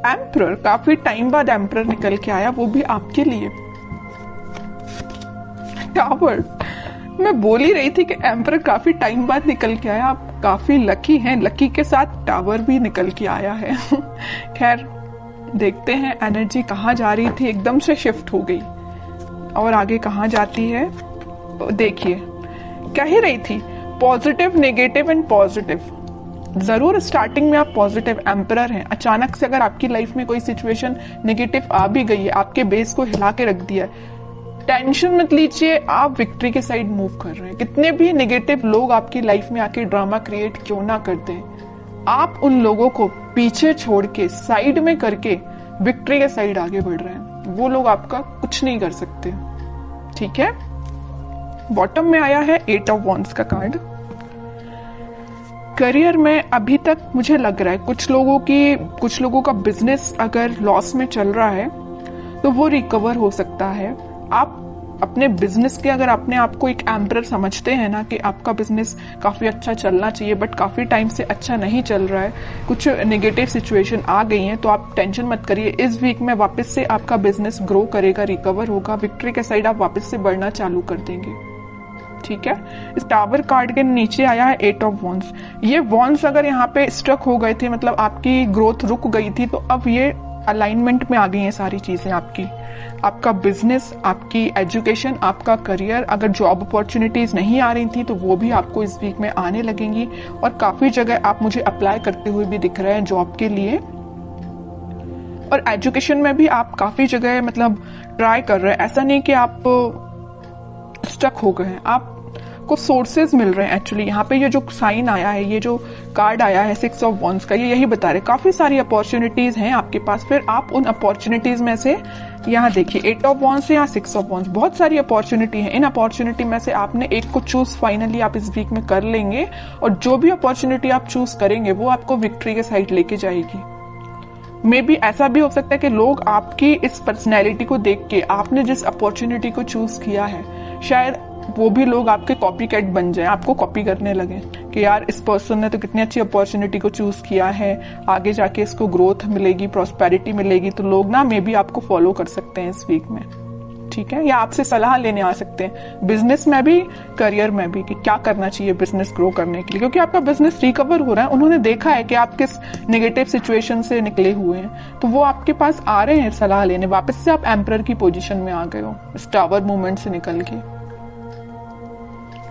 Emperor, काफी time बाद emperor निकल के आया, वो भी आपके लिए। टावर, मैं बोल ही रही थी कि एम्परर काफी टाइम बाद निकल के आया, आप काफी लकी हैं, लकी के साथ टावर भी निकल के आया है। खैर देखते हैं एनर्जी कहाँ जा रही थी, एकदम से शिफ्ट हो गई और आगे कहाँ जाती है। देखिए कह ही रही थी पॉजिटिव, नेगेटिव एंड पॉजिटिव। जरूर स्टार्टिंग में आप पॉजिटिव एम्परर हैं, अचानक से अगर आपकी लाइफ में कोई सिचुएशन नेगेटिव आ भी गई है, आपके बेस को हिला के रख दिया है, टेंशन मत लीजिए, आप विक्ट्री के साइड मूव कर रहे हैं। कितने भी नेगेटिव लोग आपकी लाइफ में आके ड्रामा क्रिएट क्यों ना करते हैं, आप उन लोगों को पीछे छोड़ के साइड में करके विक्ट्री के साइड आगे बढ़ रहे हैं। वो लोग आपका कुछ नहीं कर सकते, ठीक है। बॉटम में आया है 8 ऑफ वॉन्ड्स का कार्ड। करियर में अभी तक मुझे लग रहा है कुछ लोगों का बिजनेस अगर लॉस में चल रहा है तो वो रिकवर हो सकता है। आप अपने बिजनेस के अगर अपने आप को एक एम्परर समझते हैं ना कि आपका बिजनेस काफी अच्छा चलना चाहिए बट काफी टाइम से अच्छा नहीं चल रहा है, कुछ नेगेटिव सिचुएशन आ गई हैं, तो आप टेंशन मत करिए। इस वीक में वापस से आपका बिजनेस ग्रो करेगा, रिकवर होगा, विक्ट्री के साइड आप वापस से बढ़ना चालू कर देंगे, ठीक है। इस टावर कार्ड के नीचे आया है 8 ऑफ वॉन्ड्स। ये वॉन्ड्स अगर यहाँ पे स्ट्रक हो गए थे, मतलब आपकी ग्रोथ रुक गई थी, तो अब ये अलाइनमेंट में आ गई हैं सारी चीजें आपकी। आपका बिजनेस, आपकी एजुकेशन, आपका करियर, अगर जॉब अपॉर्चुनिटीज नहीं आ रही थी तो वो भी आपको इस वीक में आने लगेंगी और काफी जगह आप मुझे अप्लाई करते हुए भी दिख रहे हैं जॉब के लिए। और एजुकेशन में भी आप काफी जगह मतलब ट्राई कर रहे हैं, ऐसा नहीं कि आप स्टक हो गए हैं, आपको सोर्सेज मिल रहे हैं। एक्चुअली यहाँ पे ये जो साइन आया है, ये जो कार्ड आया है 6 ऑफ वॉन्ड्स का, ये यही बता रहे काफी सारी अपॉर्चुनिटीज हैं आपके पास। फिर आप उन अपॉर्चुनिटीज में से यहाँ देखिए 8 ऑफ वॉन्ड्स है, यहाँ 6 ऑफ वॉन्ड्स, बहुत सारी अपॉर्चुनिटी है। इन अपॉर्चुनिटी में से आपने एक को चूज फाइनली आप इस वीक में कर लेंगे और जो भी अपॉर्चुनिटी आप चूज करेंगे वो आपको विक्ट्री के साइड लेके जाएगी। मे बी ऐसा भी हो सकता है कि लोग आपकी इस पर्सनैलिटी को देख के, आपने जिस अपॉर्चुनिटी को चूज किया है, शायद वो भी लोग आपके कॉपी कैट बन जाए, आपको कॉपी करने लगे कि यार इस पर्सन ने तो कितनी अच्छी अपॉर्चुनिटी को चूज किया है, आगे जाके इसको ग्रोथ मिलेगी, प्रॉस्पेरिटी मिलेगी, तो लोग ना मे बी आपको फॉलो कर सकते हैं इस वीक में, ठीक है। या आपसे सलाह लेने आ सकते हैं बिजनेस में भी, करियर में भी, कि क्या करना चाहिए बिजनेस ग्रो करने के लिए, क्योंकि आपका बिजनेस रिकवर हो रहा है। उन्होंने देखा है कि आप किस नेगेटिव सिचुएशन से निकले हुए हैं, तो वो आपके पास आ रहे हैं सलाह लेने। वापस से आप एम्परर की पोजीशन में आ गए हो इस टावर मूवमेंट से निकल के,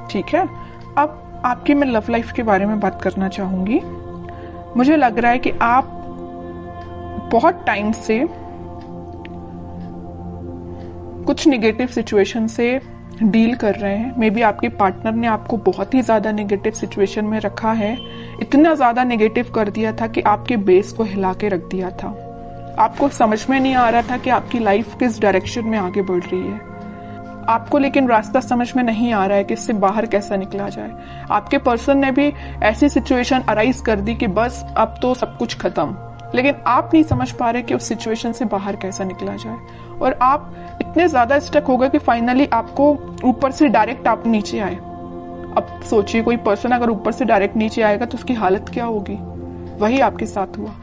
ठीक है। अब आपकी मैं लव लाइफ के बारे में बात करना चाहूंगी। मुझे लग रहा है कि आप बहुत टाइम से कुछ नेगेटिव सिचुएशन से डील कर रहे हैं। मे बी आपके पार्टनर ने आपको बहुत ही ज्यादा नेगेटिव सिचुएशन में रखा है, इतना ज्यादा नेगेटिव कर दिया था कि आपके बेस को हिला के रख दिया था। आपको समझ में नहीं आ रहा था कि आपकी लाइफ किस डायरेक्शन में आगे बढ़ रही है, आपको लेकिन रास्ता समझ में नहीं आ रहा है कि इससे बाहर कैसा निकला जाए। आपके पर्सन ने भी ऐसी सिचुएशन अराइज कर दी कि बस अब तो सब कुछ खत्म, लेकिन आप नहीं समझ पा रहे कि उस सिचुएशन से बाहर कैसा निकला जाए। और आप इतने ज्यादा स्टक हो गए कि फाइनली आपको ऊपर से डायरेक्ट आप नीचे आए। अब सोचिए कोई पर्सन अगर ऊपर से डायरेक्ट नीचे आएगा तो उसकी हालत क्या होगी। वही आपके साथ हुआ।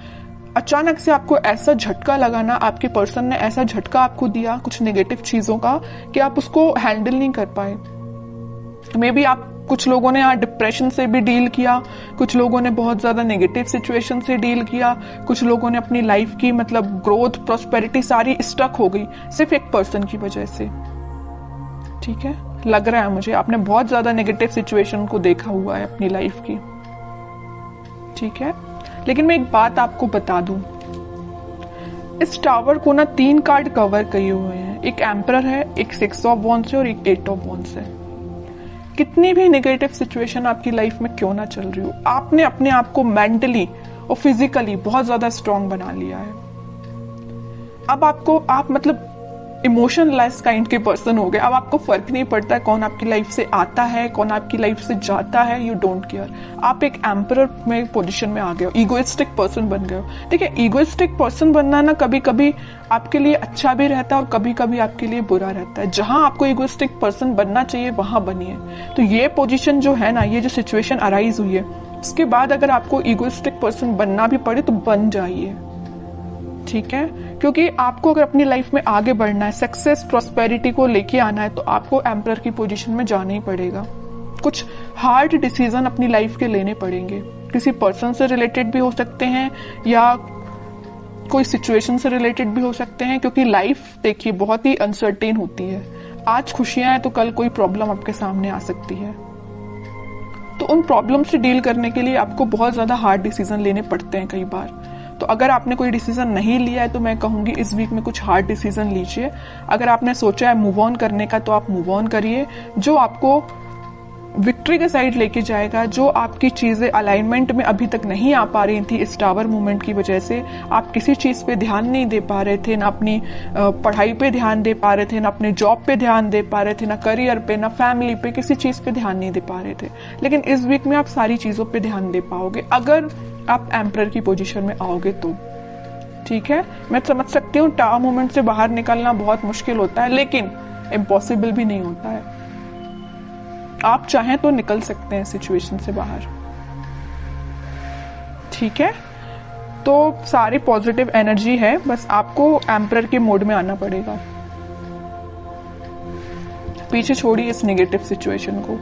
अचानक से आपको ऐसा झटका लगा ना, आपके पर्सन ने ऐसा झटका आपको दिया कुछ नेगेटिव चीजों का कि आप उसको हैंडल नहीं कर पाए। मे बी आप, कुछ लोगों ने यहाँ डिप्रेशन से भी डील किया, कुछ लोगों ने बहुत ज्यादा नेगेटिव सिचुएशन से डील किया, कुछ लोगों ने अपनी लाइफ की मतलब ग्रोथ, प्रॉस्पेरिटी सारी स्टक हो गई सिर्फ एक पर्सन की वजह से, ठीक है। लग रहा है मुझे आपने बहुत ज्यादा नेगेटिव सिचुएशन को देखा हुआ है अपनी लाइफ की, ठीक है। लेकिन मैं एक बात आपको बता दूं, इस टावर को ना 3 कार्ड कवर किए हुए हैं। एक एम्परर है, एक 6 ऑफ वॉन्ड्स है और एक 8 ऑफ वॉन्ड्स है। कितनी भी नेगेटिव सिचुएशन आपकी लाइफ में क्यों ना चल रही हो, आपने अपने आप को मेंटली और फिजिकली बहुत ज्यादा स्ट्रांग बना लिया है। अब आपको, आप मतलब इमोशनलेस काइंड के पर्सन हो गए। अब आपको फर्क नहीं पड़ता है कौन आपकी लाइफ से आता है, कौन आपकी लाइफ से जाता है, यू डोंट केयर। आप एक एम्परर में पोजीशन में आ गए हो, इगोइस्टिक पर्सन बन गए हो। ठीक है, इगोइस्टिक पर्सन बनना ना कभी कभी आपके लिए अच्छा भी रहता है और कभी कभी आपके लिए बुरा रहता है। जहां आपको इगोइस्टिक पर्सन बनना चाहिए वहां बनिए। तो ये पोजीशन जो है ना, ये जो सिचुएशन अराइज हुई है, उसके बाद अगर आपको इगोइस्टिक पर्सन बनना भी पड़े तो बन जाइए, ठीक है, क्योंकि आपको अगर अपनी लाइफ में आगे बढ़ना है, सक्सेस प्रॉस्पेरिटी को लेके आना है, तो आपको एम्परर की पोजीशन में जाना ही पड़ेगा। कुछ हार्ड डिसीजन अपनी लाइफ के लेने पड़ेंगे, किसी पर्सन से रिलेटेड भी हो सकते हैं या कोई सिचुएशन से रिलेटेड भी हो सकते हैं, क्योंकि लाइफ देखिए बहुत ही अनसर्टेन होती है। आज खुशियां हैं तो कल कोई प्रॉब्लम आपके सामने आ सकती है, तो उन प्रॉब्लम से डील करने के लिए आपको बहुत ज्यादा हार्ड डिसीजन लेने पड़ते हैं कई बार। तो अगर आपने कोई डिसीजन नहीं लिया है तो मैं कहूंगी इस वीक में कुछ हार्ड डिसीजन लीजिए। अगर आपने सोचा है मूव ऑन करने का तो आप मूव ऑन करिए, जो आपको विक्ट्री के साइड लेके जाएगा। जो आपकी चीजें अलाइनमेंट में अभी तक नहीं आ पा रही थी इस टावर मूवमेंट की वजह से, आप किसी चीज पे ध्यान नहीं दे पा रहे थे, ना अपनी पढ़ाई पे ध्यान दे पा रहे थे, ना अपने जॉब पे ध्यान दे पा रहे थे, ना करियर पे, ना फैमिली पे, किसी चीज पे ध्यान नहीं दे पा रहे थे। लेकिन इस वीक में आप सारी चीजों पे ध्यान दे पाओगे अगर आप एम्परर की पोजीशन में आओगे तो। ठीक है, मैं समझ सकती हूँ टावर मूवमेंट से बाहर निकलना बहुत मुश्किल होता है, लेकिन इम्पॉसिबल भी नहीं होता है। आप चाहें तो निकल सकते हैं सिचुएशन से बाहर। ठीक है, तो सारी पॉजिटिव एनर्जी है, बस आपको एम्परर के मोड में आना पड़ेगा। पीछे छोड़िए इस नेगेटिव सिचुएशन को,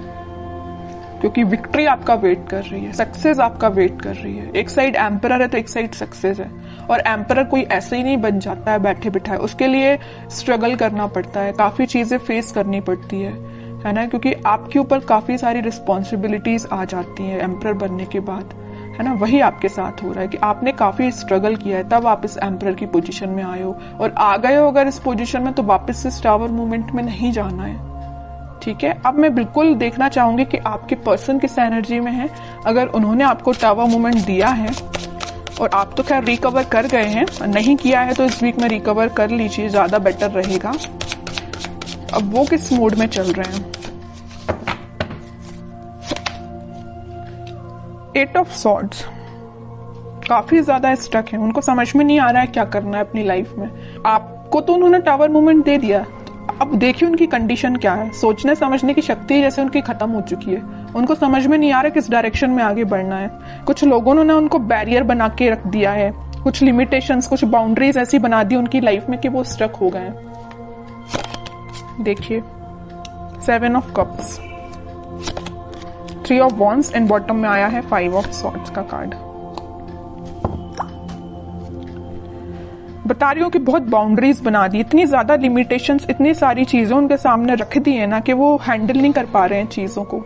क्योंकि विक्ट्री आपका वेट कर रही है, सक्सेस आपका वेट कर रही है। एक साइड एम्परर है तो एक साइड सक्सेस है, और एम्परर कोई ऐसे ही नहीं बन जाता है बैठे बिठाए, उसके लिए स्ट्रगल करना पड़ता है, काफी चीजें फेस करनी पड़ती है ना, क्योंकि आपके ऊपर काफी सारी रिस्पॉन्सिबिलिटीज आ जाती हैं एम्परर बनने के बाद, है ना। वही आपके साथ हो रहा है कि आपने काफी स्ट्रगल किया है, तब आप इस एम्परर की पोजीशन में आए हो, और आ गए हो अगर इस पोजीशन में तो वापस से टावर मूवमेंट में नहीं जाना है। ठीक है, अब मैं बिल्कुल देखना चाहूंगी कि आपके पर्सन किस एनर्जी में है। अगर उन्होंने आपको टावर मूवमेंट दिया है और आप तो खैर रिकवर कर गए हैं, नहीं किया है तो इस वीक में रिकवर कर लीजिए, ज्यादा बेटर रहेगा। अब वो किस मोड में चल रहे हैं? 8 ऑफ सॉर्ड्स, काफी ज्यादा स्टक है, उनको समझ में नहीं आ रहा है क्या करना है अपनी लाइफ में। आपको तो उन्होंने टावर मूवमेंट दे दिया, अब देखिए उनकी कंडीशन क्या है। सोचने समझने की शक्ति जैसे उनकी खत्म हो चुकी है, उनको समझ में नहीं आ रहा किस डायरेक्शन में आगे बढ़ना है। कुछ लोगों ने उनको बैरियर बना के रख दिया है, कुछ लिमिटेशंस, कुछ बाउंड्रीज ऐसी बना दी उनकी लाइफ में कि वो स्टक हो गए हैं। देखिए 7 of cups, 3 of wands and bottom में आया है 5 ऑफ सॉर्ड्स का कार्ड। बता रही हूँ कि बहुत बाउंड्रीज बना दी, इतनी ज्यादा लिमिटेशंस, इतनी सारी चीजें उनके सामने रख दी है ना कि वो हैंडल नहीं कर पा रहे हैं चीजों को।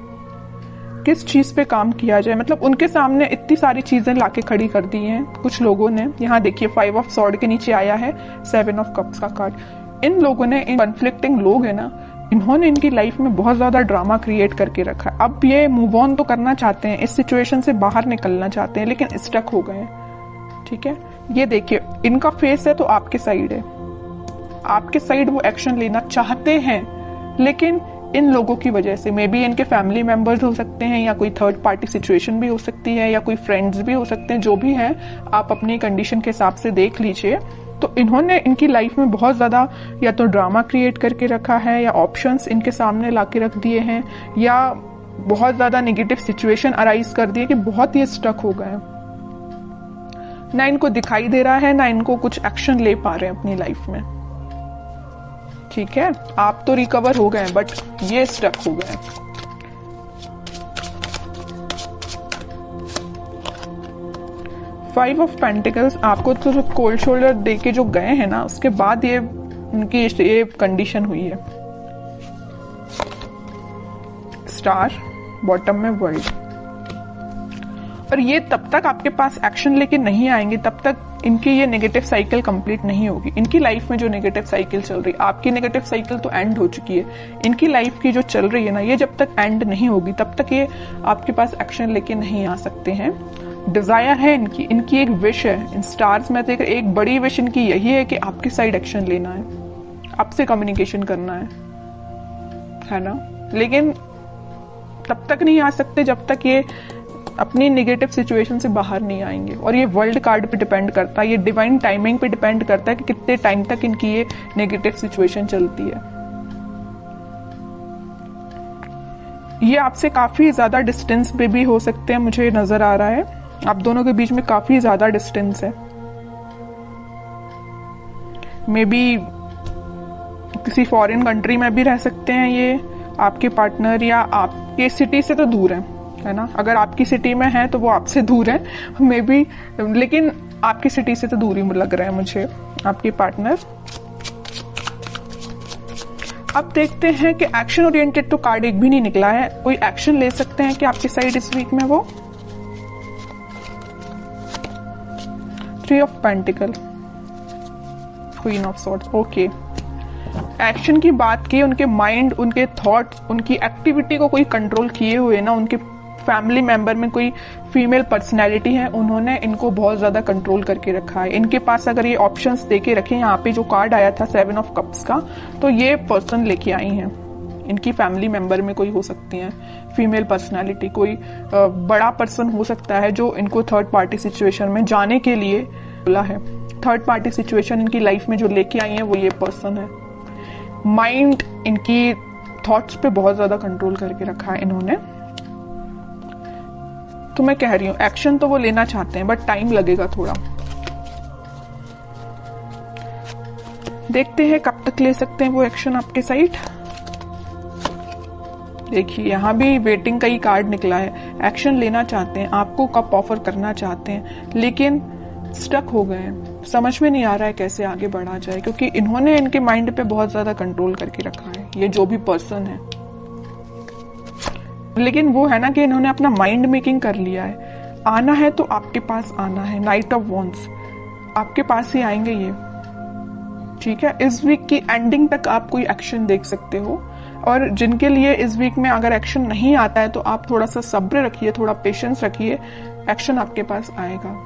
किस चीज पे काम किया जाए, मतलब उनके सामने इतनी सारी चीजें लाके खड़ी कर दी हैं कुछ लोगों ने। यहाँ देखिए 5 ऑफ सॉर्ड के नीचे आया है 7 ऑफ कप्स का कार्ड। इन लोगों ने, इन कॉन्फ्लिक्टिंग लोग है ना, इन्होंने इनकी लाइफ में बहुत ज्यादा ड्रामा क्रिएट करके रखा है। अब ये मूव ऑन तो करना चाहते हैं, इस सिचुएशन से बाहर निकलना चाहते हैं, लेकिन स्टक हो गए हैं। ठीक है, ये देखिए इनका फेस है तो आपके साइड है, आपके साइड वो एक्शन लेना चाहते हैं, लेकिन इन लोगों की वजह से, मे बी इनके फैमिली मेंबर्स हो सकते हैं, या कोई थर्ड पार्टी सिचुएशन भी हो सकती है, या कोई फ्रेंड्स भी हो सकते हैं, जो भी है आप अपनी कंडीशन के हिसाब से देख लीजिए। तो इन्होंने इनकी लाइफ में बहुत ज्यादा या तो ड्रामा क्रिएट करके रखा है, या ऑप्शंस इनके सामने लाके रख दिए हैं, या बहुत ज्यादा नेगेटिव सिचुएशन अराइज कर दिए कि बहुत ही स्टक हो गए। ना इनको दिखाई दे रहा है, ना इनको कुछ एक्शन ले पा रहे हैं अपनी लाइफ में। ठीक है, आप तो रिकवर हो गए, बट ये स्टक हो गए। फाइव ऑफ पेंटिकल्स, आपको तो कोल्ड शोल्डर दे के जो गए हैं ना, उसके बाद ये उनकी ये कंडीशन हुई है। स्टार, बॉटम में वर्ल्ड। और ये तब तक आपके पास एक्शन लेके नहीं आएंगे, तब तक इनकी ये नेगेटिव साइकिल कंप्लीट नहीं होगी। इनकी लाइफ में जो नेगेटिव साइकिल चल रही है, आपकी नेगेटिव साइकिल तो एंड हो चुकी है, इनकी लाइफ की जो चल रही है ना, ये जब तक एंड नहीं होगी तब तक ये आपके पास एक्शन लेके नहीं आ सकते हैं। डिजायर है इनकी एक विश है। इन स्टार्स में देख एक बड़ी विश इनकी यही है कि आपकी साइड एक्शन लेना है, आपसे कम्युनिकेशन करना है ना। लेकिन तब तक नहीं आ सकते जब तक ये अपनी नेगेटिव सिचुएशन से बाहर नहीं आएंगे। और ये वर्ल्ड कार्ड पे डिपेंड करता है, ये डिवाइन टाइमिंग पे डिपेंड करता है कि कितने टाइम तक इनकी ये नेगेटिव सिचुएशन चलती है। ये आपसे काफी ज्यादा डिस्टेंस पे भी हो सकते हैं, मुझे नजर आ रहा है आप दोनों के बीच में काफी ज्यादा डिस्टेंस है। मे बी किसी फॉरेन कंट्री में भी रह सकते हैं ये आपके पार्टनर, या आपके सिटी से तो दूर है ना। अगर आपकी सिटी में है तो वो आपसे दूर है मे बी, लेकिन आपकी सिटी से तो दूर ही लग रहा है मुझे आपके पार्टनर। अब देखते हैं कि एक्शन ओरिएंटेड तो कार्ड एक भी नहीं निकला है। कोई एक्शन ले सकते हैं कि आपकी साइड इस वीक में वो 3 of pentacle, queen of swords. Okay, action की बात की, उनके माइंड, उनके थॉट्स, उनकी एक्टिविटी को कोई कंट्रोल किए हुए ना, उनके फैमिली मेंबर में कोई फीमेल पर्सनैलिटी है, उन्होंने इनको बहुत ज्यादा कंट्रोल करके रखा है। इनके पास अगर ये ऑप्शंस देके रखे, यहाँ पे जो कार्ड आया था 7 ऑफ कप्स का, तो ये पर्सन लेके आई हैं। इनकी फैमिली मेंबर में कोई हो सकती है फीमेल पर्सनैलिटी, कोई बड़ा पर्सन हो सकता है जो इनको थर्ड पार्टी सिचुएशन में जाने के लिए बोला है। थर्ड पार्टी सिचुएशन इनकी लाइफ में जो लेके आई है वो ये पर्सन है। माइंड, इनकी थॉट्स पे बहुत ज्यादा कंट्रोल करके रखा है इन्होंने। तो मैं कह रही हूं एक्शन तो वो लेना चाहते हैं बट टाइम लगेगा थोड़ा। देखते हैं कब तक ले सकते हैं वो एक्शन आपके साइड। देखिए यहां भी वेटिंग का ही कार्ड निकला है। एक्शन लेना चाहते हैं, आपको कब ऑफर करना चाहते हैं, लेकिन स्टक हो गए हैं। समझ में नहीं आ रहा है कैसे आगे बढ़ा जाए, क्योंकि इन्होंने इनके माइंड पे बहुत ज्यादा कंट्रोल करके रखा है, ये जो भी पर्सन है। लेकिन वो है ना कि इन्होंने अपना माइंड मेकिंग कर लिया है। आना है तो आपके पास आना है। नाइट ऑफ वॉन्ड्स, आपके पास ही आएंगे ये, ठीक है। इस वीक की एंडिंग तक आप कोई एक्शन देख सकते हो, और जिनके लिए इस वीक में अगर एक्शन नहीं आता है तो आप थोड़ा सा सब्र रखिए, थोड़ा पेशेंस रखिए, एक्शन आपके पास आएगा।